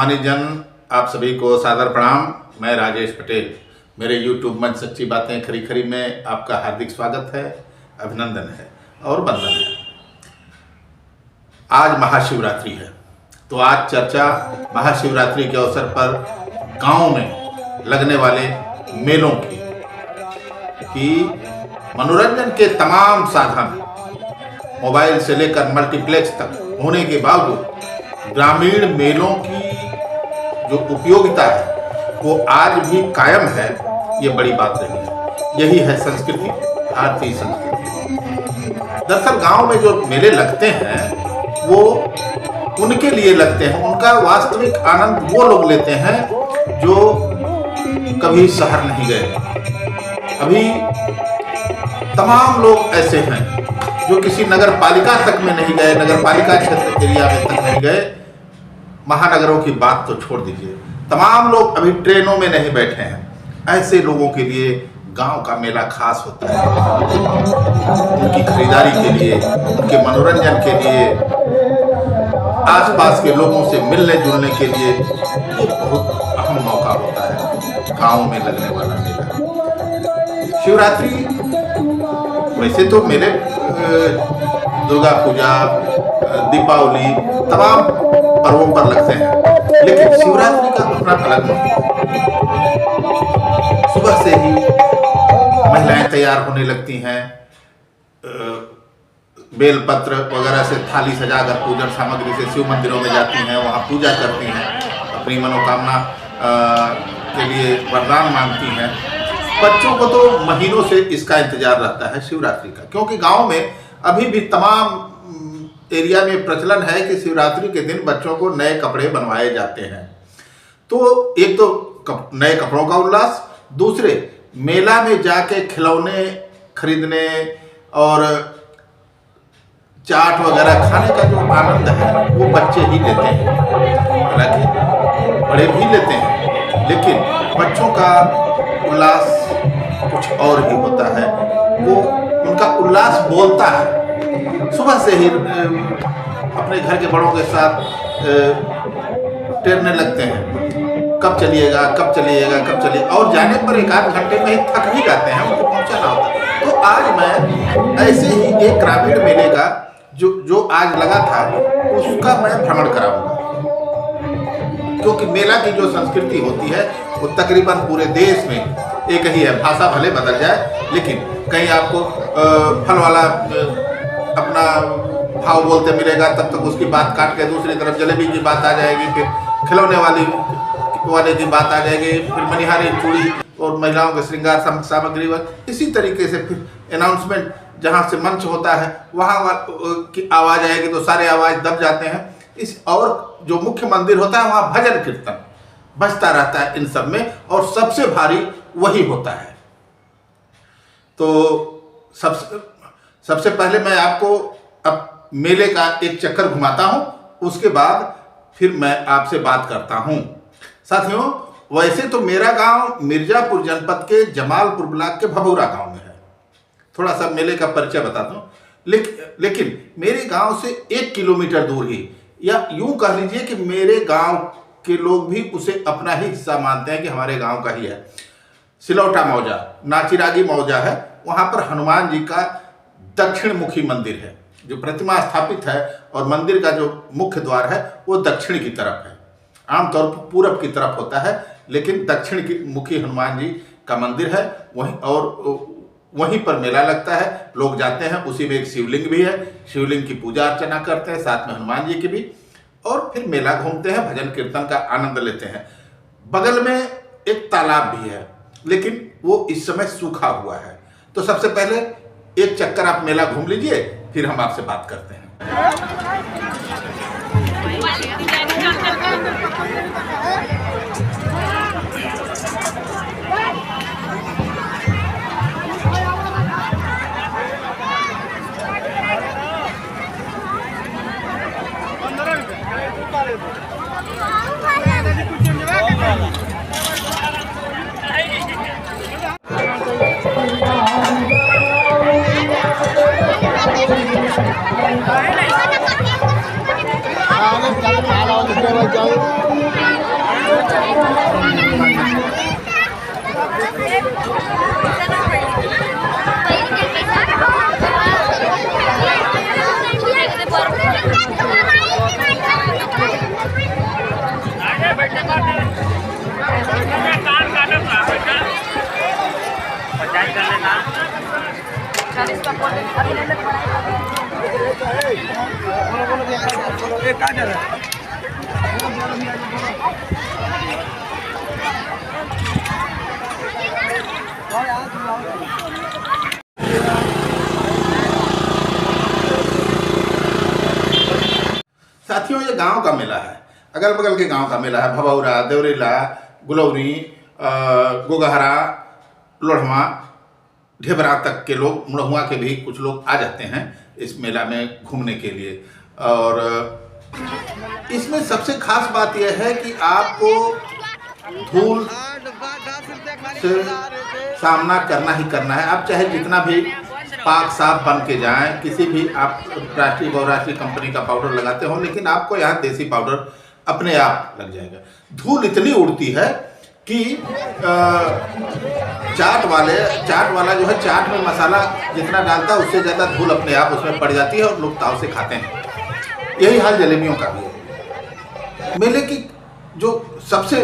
सम्मानित जन, आप सभी को सादर प्रणाम। मैं राजेश पटेल। मेरे YouTube मंच सच्ची बातें खरी खरी में आपका हार्दिक स्वागत है, अभिनंदन है और वंदन है। आज महाशिवरात्रि है, तो आज चर्चा महाशिवरात्रि के अवसर पर गांव में लगने वाले मेलों की कि मनोरंजन के तमाम साधन मोबाइल से लेकर मल्टीप्लेक्स तक होने के बावजूद ग्रामीण मेलों की जो उपयोगिता है वो आज भी कायम है, ये बड़ी बात रही है। यही है संस्कृति, भारतीय संस्कृति। दरअसल गांव में जो मेले लगते हैं वो उनके लिए लगते हैं, उनका वास्तविक आनंद वो लोग लेते हैं जो कभी शहर नहीं गए। अभी तमाम लोग ऐसे हैं जो किसी नगर पालिका तक में नहीं गए, नगर पालिका क्षेत्र एरिया में तक नहीं गए। महानगरों की बात तो छोड़ दीजिए, तमाम लोग अभी ट्रेनों में नहीं बैठे हैं। ऐसे लोगों के लिए गांव का मेला खास होता है। उनकी खरीदारी के लिए, उनके मनोरंजन के लिए, आसपास के लोगों से मिलने जुलने के लिए ये बहुत अहम मौका होता है गांव में लगने वाला मेला। शिवरात्रि वैसे तो मेले दुर्गा पूजा, दीपावली, तमाम पर्वों पर लगते हैं, लेकिन शिवरात्रि का अपना अलग महत्व है। सुबह से ही महिलाएं तैयार होने लगती हैं, बेलपत्र वगैरह से थाली सजाकर पूजन सामग्री से शिव मंदिरों में जाती हैं, वहाँ पूजा करती हैं, अपनी मनोकामना के लिए वरदान मांगती हैं। बच्चों को तो महीनों से इसका इंतजार रहता है शिवरात्रि का, क्योंकि गांव में अभी भी तमाम एरिया में प्रचलन है कि शिवरात्रि के दिन बच्चों को नए कपड़े बनवाए जाते हैं। तो एक तो नए कपड़ों का उल्लास, दूसरे मेला में जाके खिलौने खरीदने और चाट वगैरह खाने का जो आनंद है वो बच्चे ही लेते हैं, हालांकि बड़े भी लेते हैं, लेकिन बच्चों का उल्लास कुछ और ही होता है। वो उनका उल्लास बोलता है। सुबह से ही अपने घर के बड़ों के साथ टेरने लगते हैं, कब चलिएगा कब चलिएगा कब चलिए, और जाने पर एक आध घंटे में ही थक भी जाते हैं, उनको पहुंचाना होता है। तो आज मैं ऐसे ही एक ग्रामीण मेले का जो आज लगा था उसका मैं भ्रमण कराऊंगा, क्योंकि मेला की जो संस्कृति होती है वो तकरीबन पूरे देश में एक ही है। भाषा भले बदल जाए, लेकिन कहीं आपको फल वाला अपना भाव बोलते मिलेगा, तब तक उसकी बात काट के दूसरी तरफ जलेबी की बात आ जाएगी, फिर खिलौने वाले की बात आ जाएगी, फिर मनिहारी चूड़ी और महिलाओं के श्रृंगार सामग्री इसी तरीके से फिर अनाउंसमेंट जहाँ से मंच होता है वहाँ की आवाज़ आएगी तो सारे आवाज़ दब जाते हैं। और जो मुख्य मंदिर होता है वहाँ भजन कीर्तन बजता रहता है इन सब में, और सबसे भारी वही होता है। तो सबसे पहले मैं आपको अब मेले का एक चक्कर घुमाता हूँ, उसके बाद फिर मैं आपसे बात करता हूँ। साथियों, वैसे तो मेरा गांव मिर्जापुर जनपद के जमालपुर ब्लॉक के भभूरा गांव में है। थोड़ा सा मेले का परिचय बताता हूँ, लेकिन मेरे गांव से 1 किलोमीटर दूर ही, या यूं कह लीजिए कि मेरे गांव के लोग भी उसे अपना ही हिस्सा मानते हैं कि हमारे गांव का ही है। सिलौटा मौजा, नाचिरागी मौजा है, वहां पर हनुमान जी का दक्षिण मुखी मंदिर है, जो प्रतिमा स्थापित है, और मंदिर का जो मुख्य द्वार है वो दक्षिण की तरफ है। आमतौर पर पूरब की तरफ होता है, लेकिन दक्षिण की मुखी हनुमान जी का मंदिर है वहीं, और वहीं पर मेला लगता है। लोग जाते हैं, उसी में एक शिवलिंग भी है, शिवलिंग की पूजा अर्चना करते हैं, साथ में हनुमान जी की भी, और फिर मेला घूमते हैं, भजन कीर्तन का आनंद लेते हैं। बगल में एक तालाब भी है, लेकिन वो इस समय सूखा हुआ है। तो सबसे पहले एक चक्कर आप मेला घूम लीजिए, फिर हम आपसे बात करते हैं। Hãy subscribe cho kênh Ghiền Mì Gõ để không bỏ lỡ những video hấp dẫn। साथियों, ये गांव का मेला है, अगल बगल के गांव का मेला है। भभौरा, देवरेला, गुलौरी, गोगहरा, लोढ़वा, ढेबरा तक के लोग, मुड़हुआ के भी कुछ लोग आ जाते हैं इस मेला में घूमने के लिए। और इसमें सबसे खास बात यह है कि आपको धूल से सामना करना ही करना है। आप चाहे जितना भी पाक साफ बन के जाएं, किसी भी आप राष्ट्रीय बहुराष्ट्रीय कंपनी का पाउडर लगाते हो, लेकिन आपको यहाँ देसी पाउडर अपने आप लग जाएगा। धूल इतनी उड़ती है कि चाट वाला जो है, चाट में मसाला जितना डालता है उससे ज़्यादा धूल अपने आप उसमें पड़ जाती है और लोग ताव से खाते हैं। यही हाल जलेबियों का भी है। मेले की जो सबसे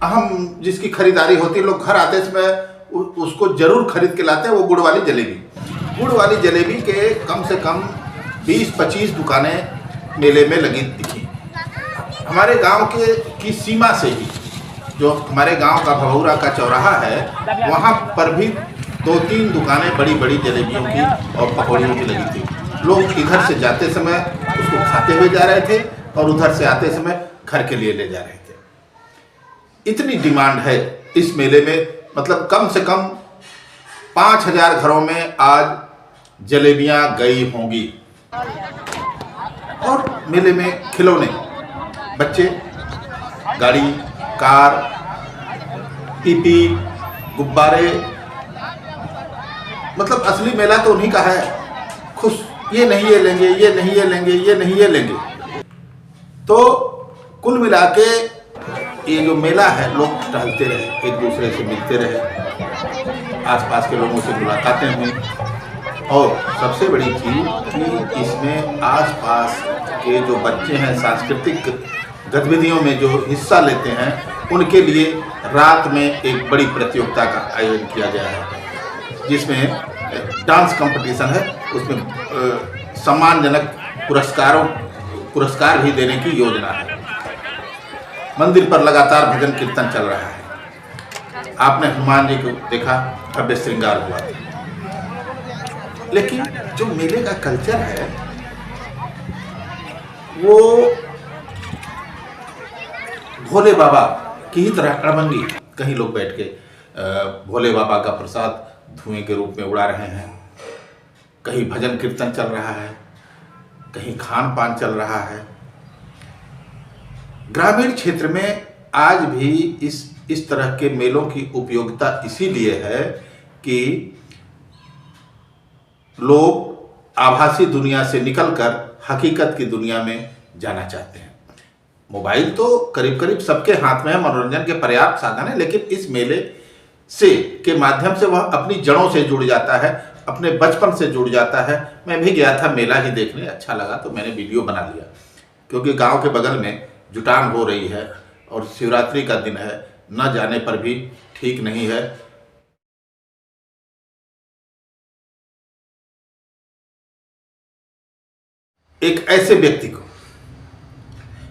अहम जिसकी खरीदारी होती है, लोग घर आते समय उसको जरूर खरीद के लाते हैं, वो गुड़ वाली जलेबी। गुड़ वाली जलेबी के कम से कम 20-25 दुकानें मेले में लगी दिखी। हमारे गांव की सीमा से ही, जो हमारे गांव का भभौरा का चौराहा है, वहां पर भी 2-3 दुकानें बड़ी बड़ी जलेबियों की और पकौड़ियों की लगी थी। लोग इधर से जाते समय उसको खाते हुए जा रहे थे और उधर से आते समय घर के लिए ले जा रहे थे। इतनी डिमांड है इस मेले में, मतलब कम से कम 5000 घरों में आज जलेबियां गई होंगी। और मेले में खिलौने, बच्चे, गाड़ी, कार, पीपी, गुब्बारे, मतलब असली मेला तो उन्हीं का है। खुश, ये नहीं ये लेंगे, ये नहीं ये लेंगे, ये नहीं ये लेंगे। तो कुल मिला के ये जो मेला है, लोग टहलते रहे, एक दूसरे से मिलते रहे, आसपास के लोगों से मुलाकातें हुई। और सबसे बड़ी चीज़ कि इसमें आसपास के जो बच्चे हैं, सांस्कृतिक गतिविधियों में जो हिस्सा लेते हैं, उनके लिए रात में एक बड़ी प्रतियोगिता का आयोजन किया गया है, जिसमें डांस कंपटीशन है। उसमें सम्मानजनक पुरस्कार भी देने की योजना है। मंदिर पर लगातार भजन कीर्तन चल रहा है। आपने हनुमान जी को देखा, भव्य श्रृंगार हुआ। लेकिन जो मेले का कल्चर है, वो भोले बाबा की ही तरह अड़भंगी। कहीं लोग बैठ के भोले बाबा का प्रसाद धुएं के रूप में उड़ा रहे हैं, कहीं भजन कीर्तन चल रहा है, कहीं खान पान चल रहा है। ग्रामीण क्षेत्र में आज भी इस तरह के मेलों की उपयोगिता इसीलिए है कि लोग आभासी दुनिया से निकलकर हकीकत की दुनिया में जाना चाहते हैं। मोबाइल तो करीब करीब सबके हाथ में है, मनोरंजन के पर्याप्त साधन है, लेकिन इस मेले के माध्यम से वह अपनी जड़ों से जुड़ जाता है, अपने बचपन से जुड़ जाता है। मैं भी गया था मेला ही देखने, अच्छा लगा तो मैंने वीडियो बना लिया, क्योंकि गांव के बगल में जुटान हो रही है और शिवरात्रि का दिन है, न जाने पर भी ठीक नहीं है। एक ऐसे व्यक्ति को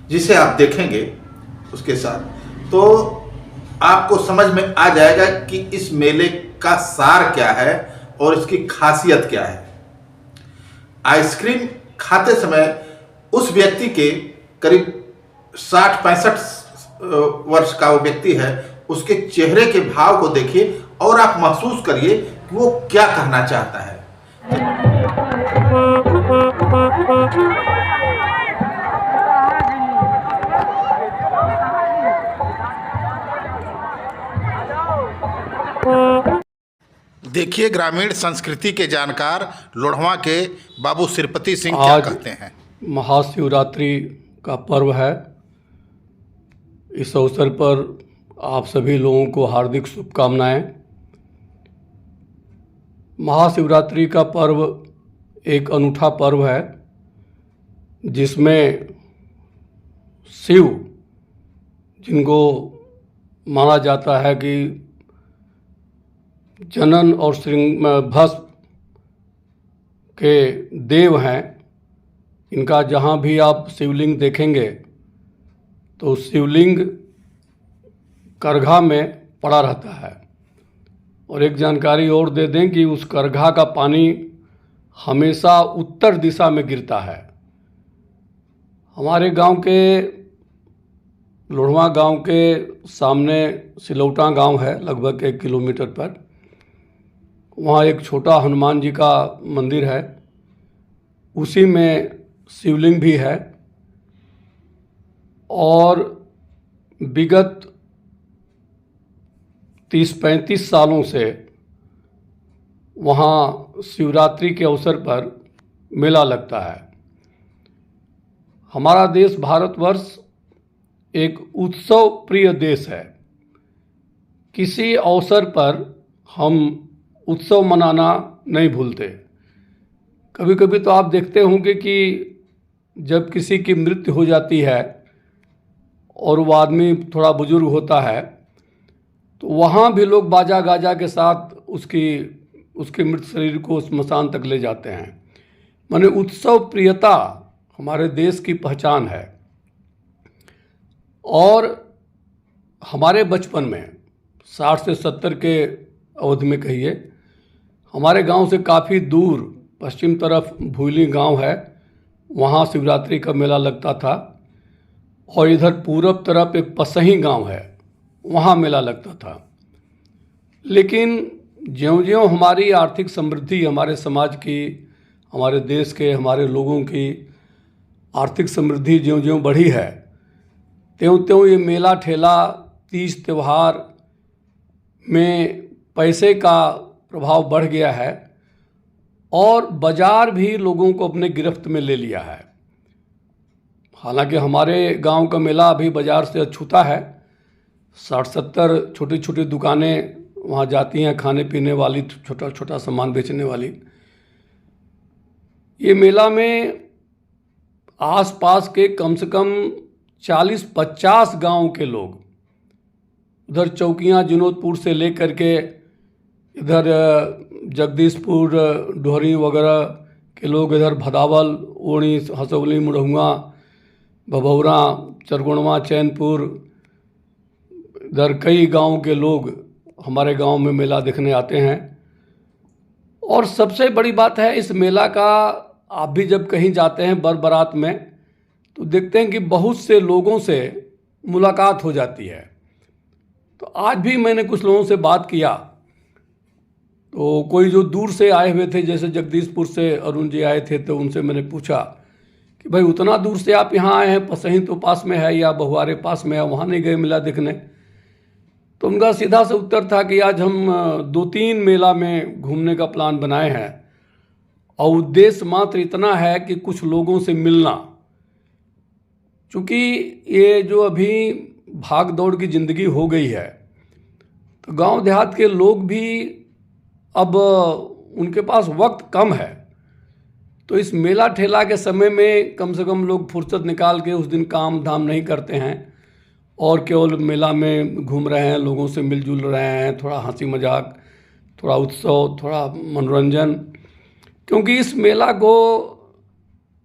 जिसे आप देखेंगे उसके साथ, तो आपको समझ में आ जाएगा कि इस मेले का सार क्या है और इसकी खासियत क्या है। आइसक्रीम खाते समय उस व्यक्ति के करीब 60-65 वर्ष का वो व्यक्ति है, उसके चेहरे के भाव को देखिए और आप महसूस करिए कि वो क्या कहना चाहता है। देखिए ग्रामीण संस्कृति के जानकार लोढ़वा के बाबू सिरपति सिंह क्या कहते हैं। महाशिवरात्रि का पर्व है। इस अवसर पर आप सभी लोगों को हार्दिक शुभकामनाएं। महाशिवरात्रि का पर्व एक अनूठा पर्व है जिसमें शिव, जिनको माना जाता है कि जनन और भस्म के देव हैं। इनका जहाँ भी आप शिवलिंग देखेंगे तो शिवलिंग करघा में पड़ा रहता है। और एक जानकारी और दे दें कि उस करघा का पानी हमेशा उत्तर दिशा में गिरता है। हमारे गांव के लोढ़वा गांव के सामने सिलौटा गांव है, लगभग 1 किलोमीटर पर। वहाँ एक छोटा हनुमान जी का मंदिर है, उसी में शिवलिंग भी है। और विगत 30-35 सालों से वहाँ शिवरात्रि के अवसर पर मेला लगता है। हमारा देश भारतवर्ष एक उत्सव प्रिय देश है। किसी अवसर पर हम उत्सव मनाना नहीं भूलते। कभी कभी तो आप देखते होंगे कि जब किसी की मृत्यु हो जाती है और वो आदमी थोड़ा बुजुर्ग होता है तो वहाँ भी लोग बाजा गाजा के साथ उसके मृत शरीर को स्मशान तक ले जाते हैं। माने उत्सव प्रियता हमारे देश की पहचान है। और हमारे बचपन में 60 से 70 के अवधि में कहिए, हमारे गांव से काफ़ी दूर पश्चिम तरफ भूली गांव है, वहाँ शिवरात्रि का मेला लगता था। और इधर पूरब तरफ एक पसही गांव है, वहाँ मेला लगता था। लेकिन ज्यों-ज्यों हमारी आर्थिक समृद्धि, हमारे समाज की, हमारे देश के, हमारे लोगों की आर्थिक समृद्धि ज्यों-ज्यों बढ़ी है, त्यों-त्यों ये मेला ठेला, तीज त्यौहार में पैसे का प्रभाव बढ़ गया है और बाजार भी लोगों को अपने गिरफ्त में ले लिया है। हालांकि हमारे गांव का मेला अभी बाजार से अछूता है। 60-70 छोटी छोटी दुकानें वहाँ जाती हैं, खाने पीने वाली, छोटा छोटा सामान बेचने वाली। ये मेला में आसपास के कम से कम 40-50 गांव के लोग, उधर चौकियाँ जिनोदपुर से लेकर के इधर जगदीशपुर, डोहरी वगैरह के लोग, इधर भदावल, ओणी, हसौली, मुरहुआ, भभौरा, चरगुणवा, चैनपुर, इधर कई गांव के लोग हमारे गांव में मेला देखने आते हैं। और सबसे बड़ी बात है इस मेला का, आप भी जब कहीं जाते हैं बर बारात में तो देखते हैं कि बहुत से लोगों से मुलाकात हो जाती है। तो आज भी मैंने कुछ लोगों से बात किया तो कोई जो दूर से आए हुए थे, जैसे जगदीशपुर से अरुण जी आए थे, तो उनसे मैंने पूछा कि भाई उतना दूर से आप यहाँ आए हैं, पसही तो पास में है या बहुआरे पास में है, वहाँ नहीं गए मेला देखने? तो उनका सीधा सा उत्तर था कि आज हम 2-3 मेला में घूमने का प्लान बनाए हैं और उद्देश्य मात्र इतना है कि कुछ लोगों से मिलना। चूँकि ये जो अभी भाग दौड़ की ज़िंदगी हो गई है तो गांव देहात के लोग भी अब उनके पास वक्त कम है, तो इस मेला ठेला के समय में कम से कम लोग फुर्सत निकाल के उस दिन काम धाम नहीं करते हैं और केवल मेला में घूम रहे हैं, लोगों से मिलजुल रहे हैं, थोड़ा हंसी मजाक, थोड़ा उत्सव, थोड़ा मनोरंजन। क्योंकि इस मेला को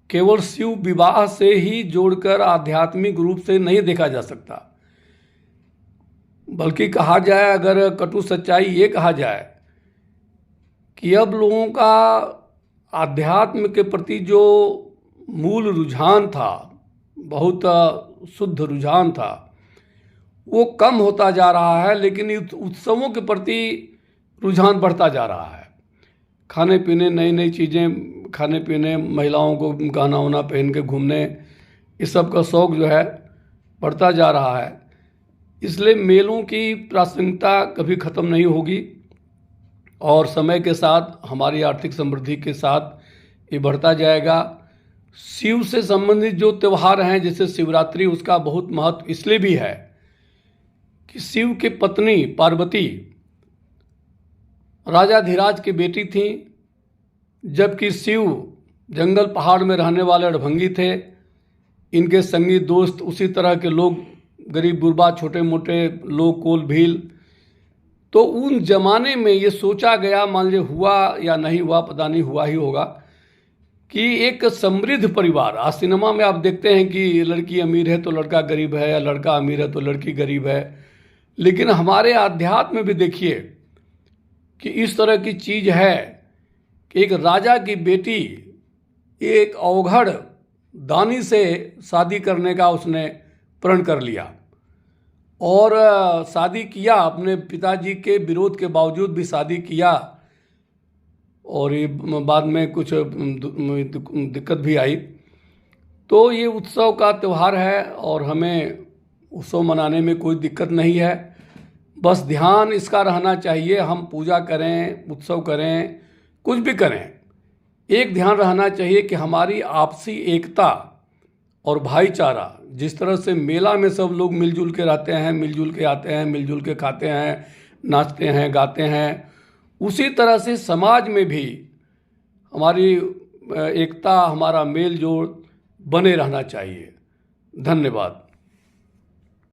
केवल शिव विवाह से ही जोड़कर आध्यात्मिक रूप से नहीं देखा जा सकता, बल्कि कहा जाए, अगर कटु सच्चाई ये कहा जाए कि अब लोगों का आध्यात्म के प्रति जो मूल रुझान था, बहुत शुद्ध रुझान था, वो कम होता जा रहा है। लेकिन इस उत्सवों के प्रति रुझान बढ़ता जा रहा है। खाने पीने, नई नई चीज़ें खाने पीने, महिलाओं को गहना वना पहन के घूमने, इस सब का शौक़ जो है बढ़ता जा रहा है। इसलिए मेलों की प्रासंगिकता कभी ख़त्म नहीं होगी और समय के साथ, हमारी आर्थिक समृद्धि के साथ ये बढ़ता जाएगा। शिव से संबंधित जो त्यौहार हैं जैसे शिवरात्रि, उसका बहुत महत्व इसलिए भी है कि शिव की पत्नी पार्वती राजाधिराज की बेटी थी, जबकि शिव जंगल पहाड़ में रहने वाले अड़भंगी थे। इनके संगी दोस्त उसी तरह के लोग, गरीब गुरबा, छोटे मोटे लोग, कोल भील। तो उन जमाने में ये सोचा गया, मान लीजिए हुआ या नहीं हुआ, पता नहीं, हुआ ही होगा, कि एक समृद्ध परिवार, आज सिनेमा में आप देखते हैं कि लड़की अमीर है तो लड़का गरीब है, या लड़का अमीर है तो लड़की गरीब है, लेकिन हमारे आध्यात्म में भी देखिए कि इस तरह की चीज है कि एक राजा की बेटी एक अवघड़ दानी से शादी करने का उसने प्रण कर लिया और शादी किया, अपने पिताजी के विरोध के बावजूद भी शादी किया, और ये बाद में कुछ दिक्कत भी आई। तो ये उत्सव का त्यौहार है और हमें उत्सव मनाने में कोई दिक्कत नहीं है, बस ध्यान इसका रहना चाहिए, हम पूजा करें, उत्सव करें, कुछ भी करें, एक ध्यान रहना चाहिए कि हमारी आपसी एकता और भाईचारा, जिस तरह से मेला में सब लोग मिलजुल के रहते हैं, मिलजुल के आते हैं, मिलजुल के खाते हैं, नाचते हैं, गाते हैं, उसी तरह से समाज में भी हमारी एकता, हमारा मेल जोल बने रहना चाहिए। धन्यवाद।